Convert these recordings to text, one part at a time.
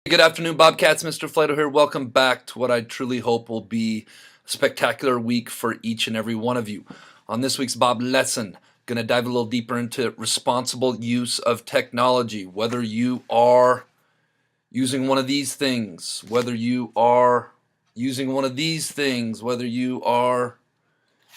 Good afternoon, Bobcats. Mr. Flato here. Welcome back to what I truly hope will be a spectacular week for each and every one of you. On this week's B.O.B Lesson, going to dive a little deeper into responsible use of technology. Whether you are using one of these things, whether you are using one of these things, whether you are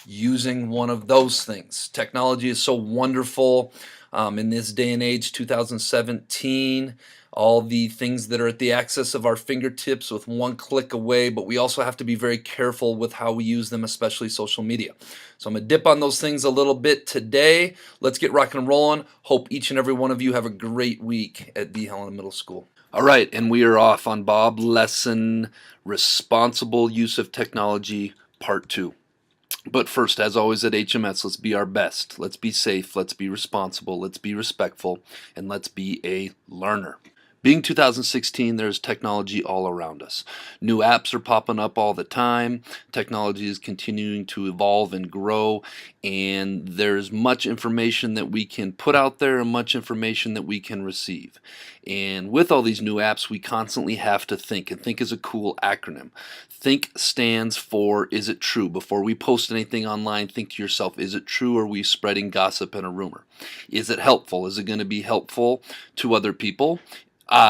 using one of those things. Technology is so wonderful in this day and age, 2017. All the things that are at the access of our fingertips with one click away, but we also have to be very careful with how we use them, especially social media. So I'm going to dip on those things a little bit today. Let's get rocking and rolling. Hope each and every one of you have a great week at B. Helen Middle School. All right, and we are off on B.O.B Lesson, Responsible Use of Technology, Part 2. But first, as always at HMS, let's be our best. Let's be safe, let's be responsible, let's be respectful, and let's be a learner. Being 2016, there's technology all around us. New apps are popping up all the time. Technology is continuing to evolve and grow, and there's much information that we can put out there and much information that we can receive. And with all these new apps, we constantly have to think, and think is a cool acronym. Think stands for, is it true? Before we post anything online, think to yourself, is it true, or are we spreading gossip and a rumor? Is it helpful? Is it going to be helpful to other people?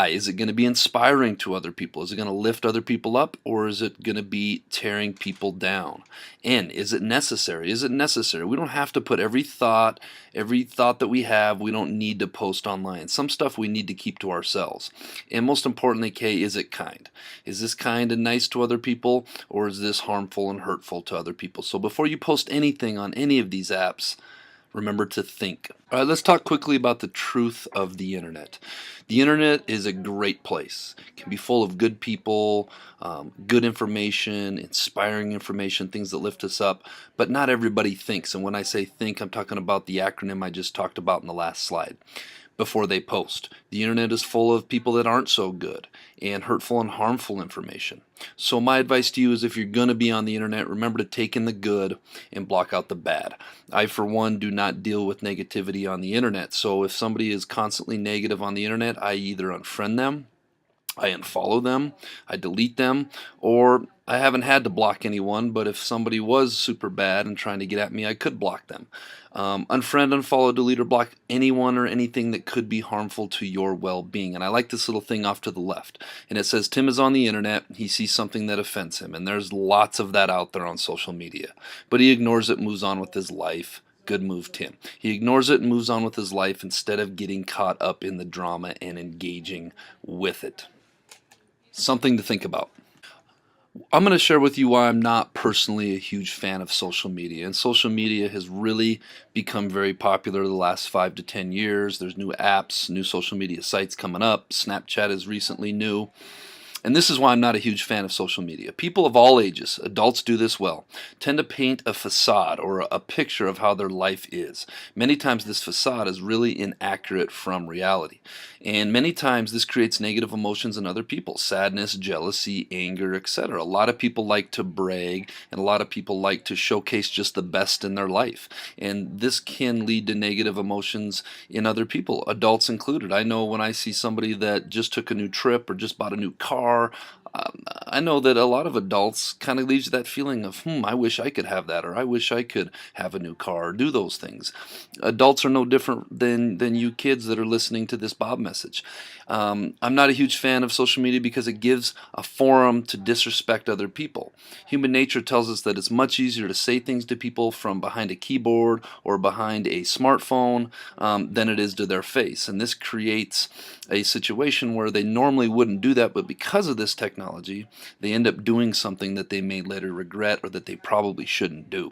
Is it going to be inspiring to other people? Is it going to lift other people up, or is it going to be tearing people down? N, is it necessary? Is it necessary? We don't have to put every thought that we have, we don't need to post online. Some stuff we need to keep to ourselves. And most importantly, K, is it kind? Is this kind and nice to other people, or is this harmful and hurtful to other people? So before you post anything on any of these apps, remember to think. All right, let's talk quickly about the truth of the internet. The internet is a great place. It can be full of good people, good information, inspiring information, things that lift us up, but not everybody thinks. And when I say think, I'm talking about the acronym I just talked about in the last slide. Before they post. The internet is full of people that aren't so good and hurtful and harmful information. So my advice to you is, if you're going to be on the internet, remember to take in the good and block out the bad. I, for one, do not deal with negativity on the internet. So if somebody is constantly negative on the internet, I either unfriend them, I unfollow them, I delete them, or I haven't had to block anyone, but if somebody was super bad and trying to get at me, I could block them. Unfriend, unfollow, delete, or block anyone or anything that could be harmful to your well-being. And I like this little thing off to the left. And it says, Tim is on the internet, he sees something that offends him. And there's lots of that out there on social media. But he ignores it, moves on with his life. Good move, Tim. He ignores it and moves on with his life instead of getting caught up in the drama and engaging with it. Something to think about. I'm going to share with you why I'm not personally a huge fan of social media. And social media has really become very popular the last 5 to 10 years. There's new apps, new social media sites coming up. Snapchat is recently new. And this is why I'm not a huge fan of social media. People of all ages, adults do this well, tend to paint a facade or a picture of how their life is. Many times this facade is really inaccurate from reality. And many times this creates negative emotions in other people, sadness, jealousy, anger, etc. A lot of people like to brag, and a lot of people like to showcase just the best in their life. And this can lead to negative emotions in other people, adults included. I know when I see somebody that just took a new trip or just bought a new car, I know that a lot of adults kind of leaves that feeling of, I wish I could have that, or I wish I could have a new car, or do those things. Adults are no different than you kids that are listening to this B.O.B message. I'm not a huge fan of social media because it gives a forum to disrespect other people. Human nature tells us that it's much easier to say things to people from behind a keyboard or behind a smartphone than it is to their face. And this creates a situation where they normally wouldn't do that, but because of this technology, they end up doing something that they may later regret or that they probably shouldn't do.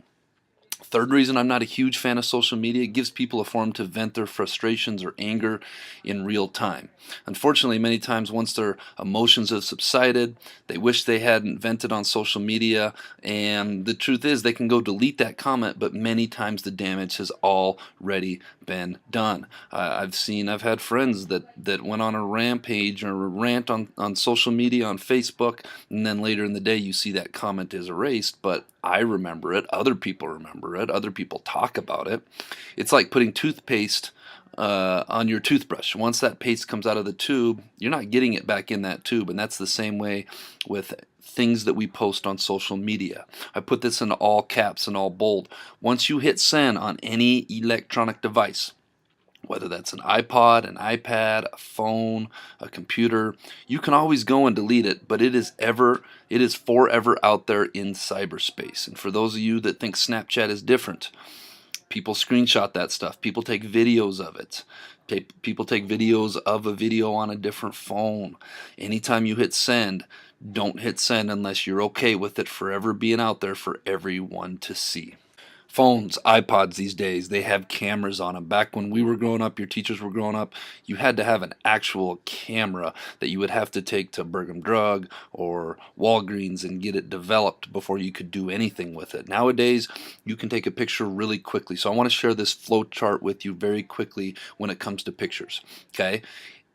Third reason I'm not a huge fan of social media, it gives people a forum to vent their frustrations or anger in real time. Unfortunately, many times once their emotions have subsided, they wish they hadn't vented on social media, and the truth is they can go delete that comment, but many times the damage has already been done. I've had friends that went on a rampage or a rant on social media, on Facebook, and then later in the day you see that comment is erased, but I remember it, other people remember it, other people talk about it. It's like putting toothpaste on your toothbrush. Once that paste comes out of the tube, you're not getting it back in that tube. And that's the same way with things that we post on social media. I put this in all caps and all bold. Once you hit send on any electronic device, whether that's an iPod, an iPad, a phone, a computer, you can always go and delete it, but it is forever out there in cyberspace. And for those of you that think Snapchat is different, people screenshot that stuff. People take videos of it. People take videos of a video on a different phone. Anytime you hit send, don't hit send unless you're okay with it forever being out there for everyone to see. Phones, iPods these days, they have cameras on them. Back when we were growing up, your teachers were growing up, you had to have an actual camera that you would have to take to Bergam Drug or Walgreens and get it developed before you could do anything with it. Nowadays, you can take a picture really quickly. So I want to share this flow chart with you very quickly when it comes to pictures. Okay?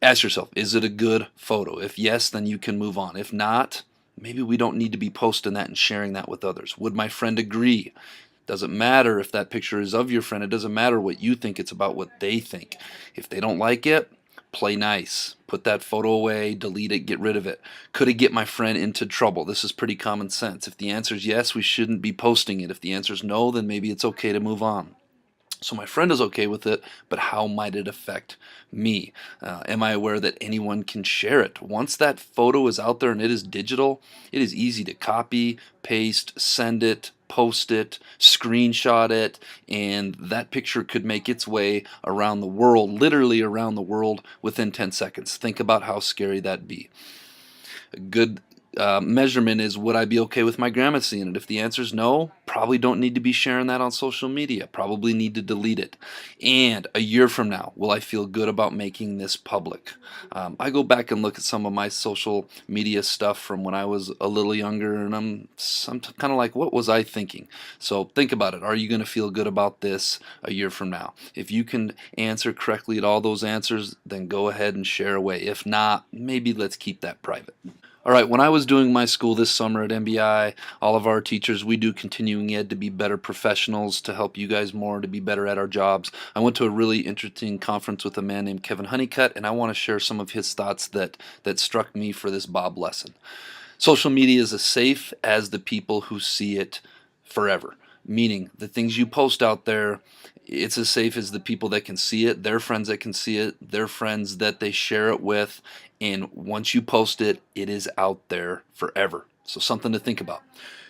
Ask yourself, is it a good photo? If yes, then you can move on. If not, maybe we don't need to be posting that and sharing that with others. Would my friend agree? Doesn't matter if that picture is of your friend. It doesn't matter what you think. It's about what they think. If they don't like it, play nice. Put that photo away, delete it, get rid of it. Could it get my friend into trouble? This is pretty common sense. If the answer is yes, we shouldn't be posting it. If the answer is no, then maybe it's okay to move on. So my friend is okay with it, but how might it affect me? Am I aware that anyone can share it? Once that photo is out there and it is digital, it is easy to copy, paste, send it, post it, screenshot it, and that picture could make its way around the world, literally around the world, within 10 seconds. Think about how scary that'd be. A good measurement is, would I be okay with my grandma seeing it? If the answer is no, probably don't need to be sharing that on social media. Probably need to delete it. And a year from now, will I feel good about making this public? I go back and look at some of my social media stuff from when I was a little younger, and I'm kind of like, what was I thinking? So think about it. Are you going to feel good about this a year from now? If you can answer correctly at all those answers, then go ahead and share away. If not, maybe let's keep that private. All right, when I was doing my school this summer at MBI, all of our teachers, we do continuing ed to be better professionals, to help you guys more, to be better at our jobs. I went to a really interesting conference with a man named Kevin Honeycutt, and I want to share some of his thoughts that struck me for this B.O.B lesson. Social media is as safe as the people who see it forever, meaning the things you post out there, it's as safe as the people that can see it, their friends that can see it, their friends that they share it with, and once you post it, it is out there forever. So something to think about.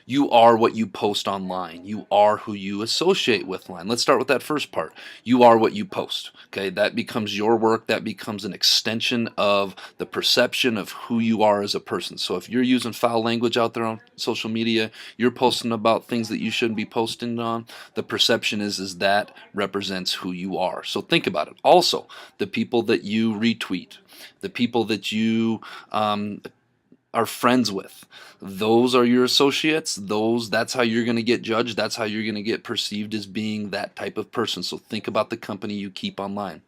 You are what you post online. You are who you associate with online. Let's start with that first part. You are what you post. Okay, that becomes your work. That becomes an extension of the perception of who you are as a person. So if you're using foul language out there on social media, you're posting about things that you shouldn't be posting on, the perception is that represents who you are. So think about it. Also, the people that you retweet, the people that you are friends with, those are your associates. That's how you're going to get judged. That's how you're going to get perceived as being that type of person. So think about the company you keep online.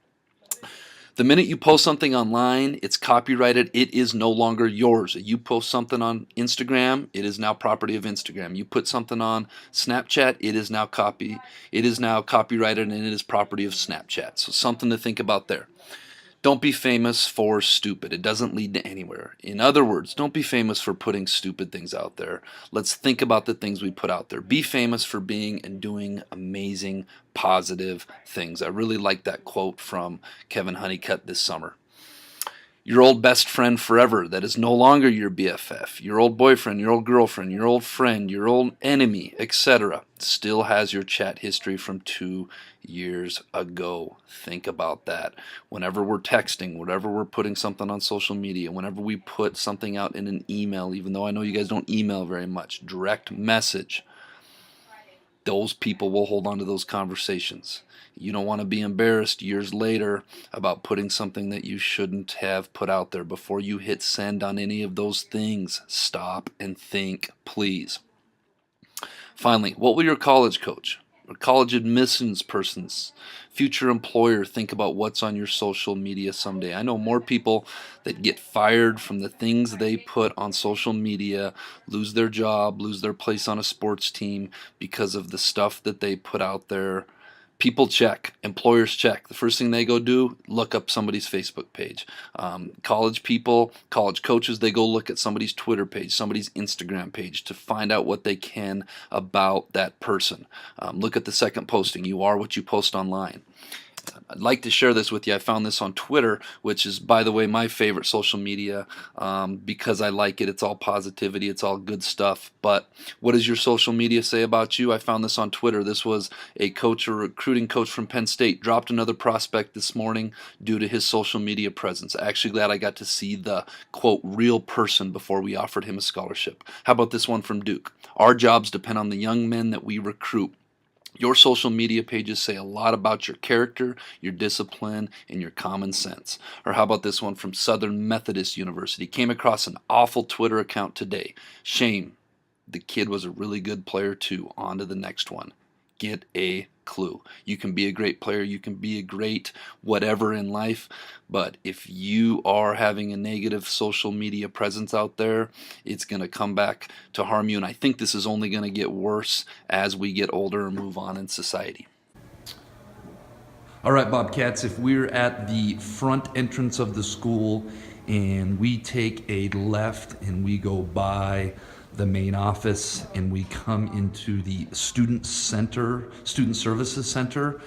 The minute you post something online, it's copyrighted. It is no longer yours. You post something on Instagram, it is now property of Instagram. You put something on Snapchat, it is now copyrighted, and it is property of Snapchat. So something to think about there. Don't be famous for stupid. It doesn't lead to anywhere. In other words, don't be famous for putting stupid things out there. Let's think about the things we put out there. Be famous for being and doing amazing, positive things. I really like that quote from Kevin Honeycutt this summer. Your old best friend forever that is no longer your BFF, your old boyfriend, your old girlfriend, your old friend, your old enemy, etc., still has your chat history from 2 years ago. Think about that. Whenever we're texting, whenever we're putting something on social media, whenever we put something out in an email, even though I know you guys don't email very much, direct message, those people will hold on to those conversations. You don't want to be embarrassed years later about putting something that you shouldn't have put out there. Before you hit send on any of those things, stop and think, please. Finally, what will your college coach or college admissions person's future employer think about what's on your social media someday? I know more people that get fired from the things they put on social media, lose their job, lose their place on a sports team because of the stuff that they put out there People check, employers check. The first thing they go do, look up somebody's Facebook page. College people, college coaches, they go look at somebody's Twitter page, somebody's Instagram page to find out what they can about that person. Look at the second posting. You are what you post online. I'd like to share this with you. I found this on Twitter, which is, by the way, my favorite social media because I like it. It's all positivity. It's all good stuff. But what does your social media say about you? I found this on Twitter. This was a recruiting coach from Penn State, dropped another prospect this morning due to his social media presence. Actually glad I got to see the, quote, real person before we offered him a scholarship. How about this one from Duke? Our jobs depend on the young men that we recruit. Your social media pages say a lot about your character, your discipline, and your common sense. Or how about this one from Southern Methodist University? Came across an awful Twitter account today. Shame. The kid was a really good player too. On to the next one. Get a clue. You can be a great player, you can be a great whatever in life, but if you are having a negative social media presence out there, it's going to come back to harm you, and I think this is only going to get worse as we get older and move on in society. All right, Bobcats, if we're at the front entrance of the school and we take a left and we go by the main office and we come into the student services center,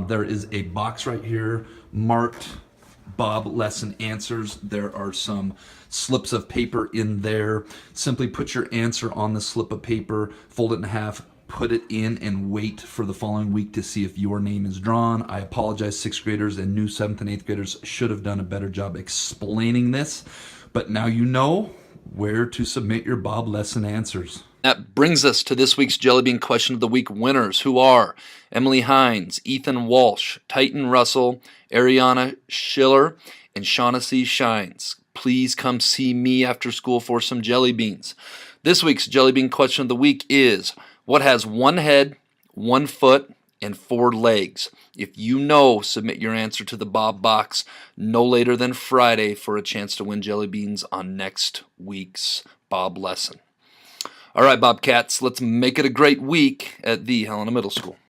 there is a box right here marked Bob Lesson answers. There are some slips of paper in there. Simply put your answer on the slip of paper, fold it in half, put it in, and wait for the following week to see if your name is drawn. I apologize, 6th graders and new 7th and 8th graders should have done a better job explaining this, but now you know where to submit your Bob Lesson answers. That brings us to this week's Jellybean Question of the Week winners, who are Emily Hines, Ethan Walsh, Titan Russell, Ariana Schiller, and Shaughnessy Shines. Please come see me after school for some jelly beans. This week's Jellybean Question of the Week is, what has one head, 1 foot, and 4 legs? If you know, submit your answer to the Bob box no later than Friday for a chance to win jelly beans on next week's Bob Lesson. All right, Bobcats, let's make it a great week at the Helena Middle School.